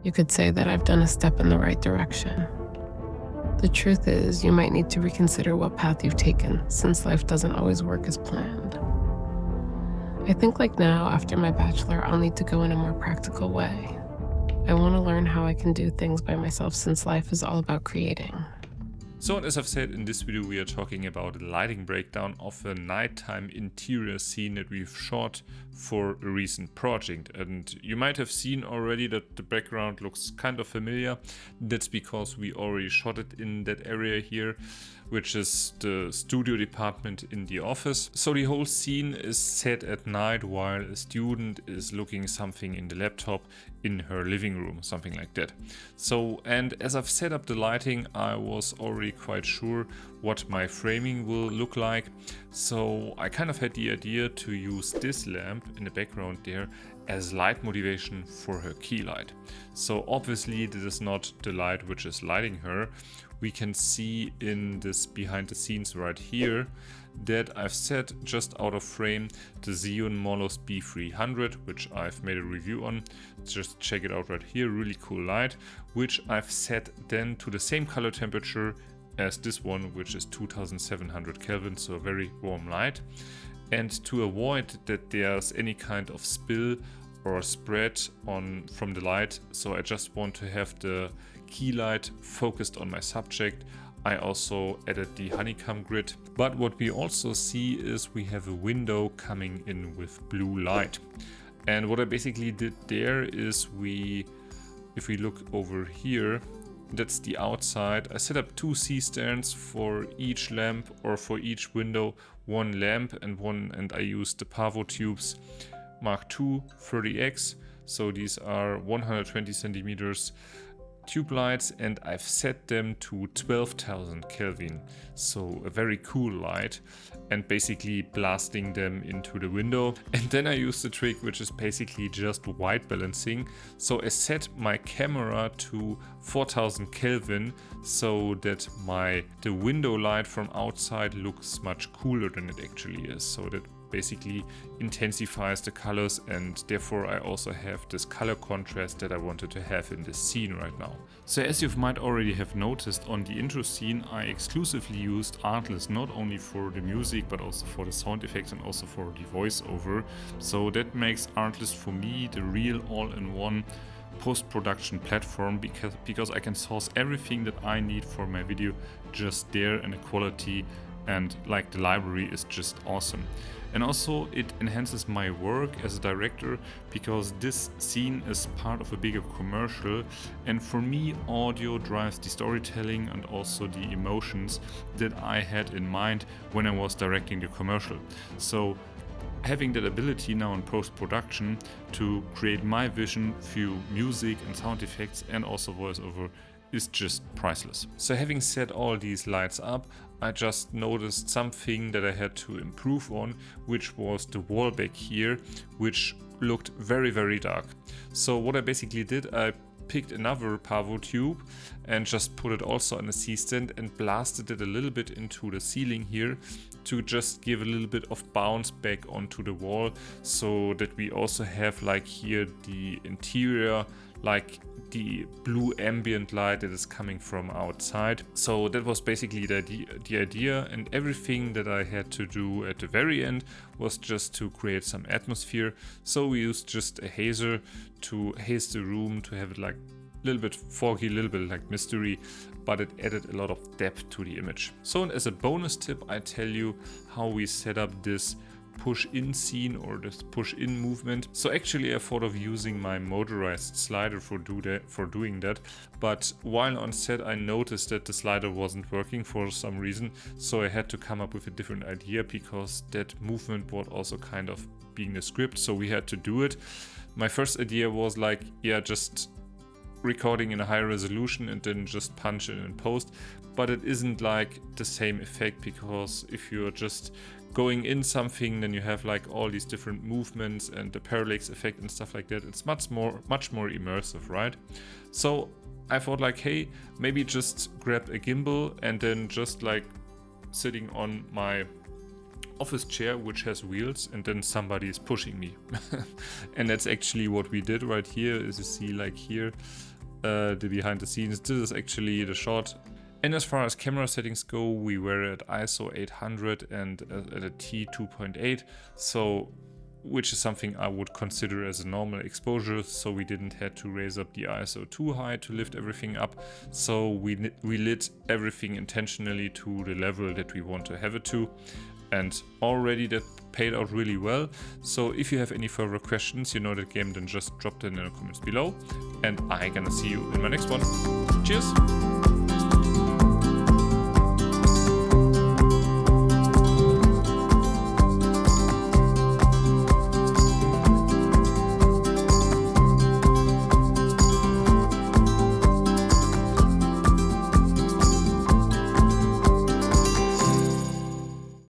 You could say that I've done a step in the right direction. The truth is, you might need to reconsider what path you've taken, since life doesn't always work as planned. I think like now, after my bachelor, I'll need to go in a more practical way. I want to learn how I can do things by myself, since life is all about creating. So, and as I've said, in this video we are talking about a lighting breakdown of a nighttime interior scene that we've shot for a recent project. And you might have seen already that the background looks kind of familiar. That's because we already shot it in that area here, which is the studio department in the office. So the whole scene is set at night while a student is looking something in the laptop in her living room, something like that. So, and as I've set up the lighting, I was already quite sure what my framing will look like. So I kind of had the idea to use this lamp in the background there as light motivation for her key light. So obviously this is not the light which is lighting her. We can see in this behind the scenes right here that I've set just out of frame the Xeon Molos B300, which I've made a review on. Just check it out right here, really cool light, which I've set then to the same color temperature as this one, which is 2700 Kelvin, so a very warm light. And to avoid that there's any kind of spill or spread from the light, so I just want to have the key light focused on my subject, I also added the honeycomb grid. But what we also see is we have a window coming in with blue light. And what I basically did there is if we look over here, that's the outside. I set up 2 C-stands for each lamp, or for each window, one lamp and I used the Pavo tubes Mark II 30X. So these are 120 centimeters tube lights, and I've set them to 12,000 Kelvin, so a very cool light, and basically blasting them into the window. And then I used the trick which is basically just white balancing. So I set my camera to 4000 Kelvin so that the window light from outside looks much cooler than it actually is, so that basically intensifies the colors, and therefore I also have this color contrast that I wanted to have in this scene right now. So as you might already have noticed, on the intro scene I exclusively used Artlist, not only for the music but also for the sound effects and also for the voiceover. So that makes Artlist for me the real all-in-one post-production platform, because I can source everything that I need for my video just there, and the quality and like the library is just awesome. And also it enhances my work as a director, because this scene is part of a bigger commercial, and for me audio drives the storytelling and also the emotions that I had in mind when I was directing the commercial. So having that ability now in post-production to create my vision through music and sound effects and also voiceover is just priceless. So having set all these lights up, I just noticed something that I had to improve on, which was the wall back here, which looked very, very dark. So what I basically did, I picked another Pavo tube and just put it also on a C-stand and blasted it a little bit into the ceiling here to just give a little bit of bounce back onto the wall, so that we also have like here the interior, like the blue ambient light that is coming from outside. So that was basically the idea, and everything that I had to do at the very end was just to create some atmosphere. So we used just a hazer to haze the room, to have it like a little bit foggy, a little bit like mystery, but it added a lot of depth to the image. So, and as a bonus tip, I tell you how we set up this push-in scene or this push-in movement. So actually I thought of using my motorized slider for doing that, but while on set I noticed that the slider wasn't working for some reason, so I had to come up with a different idea, because that movement was also kind of being the script, so we had to do it. My first idea was like, yeah, just recording in a high resolution and then just punch it in post, but it isn't like the same effect, because if you're just going in something, then you have like all these different movements and the parallax effect and stuff like that. It's much more immersive, right? So I thought like, hey, maybe just grab a gimbal and then just like sitting on my office chair, which has wheels, and then somebody is pushing me. And that's actually what we did right here. As you see, like here, the behind the scenes. This is actually the shot. And as far as camera settings go, we were at ISO 800 and at a T2.8, so which is something I would consider as a normal exposure, so we didn't have to raise up the ISO too high to lift everything up. So we lit everything intentionally to the level that we want to have it to, and already that paid out really well. So if you have any further questions, you know that game, then just drop them in the comments below, and I'm gonna see you in my next one. Cheers!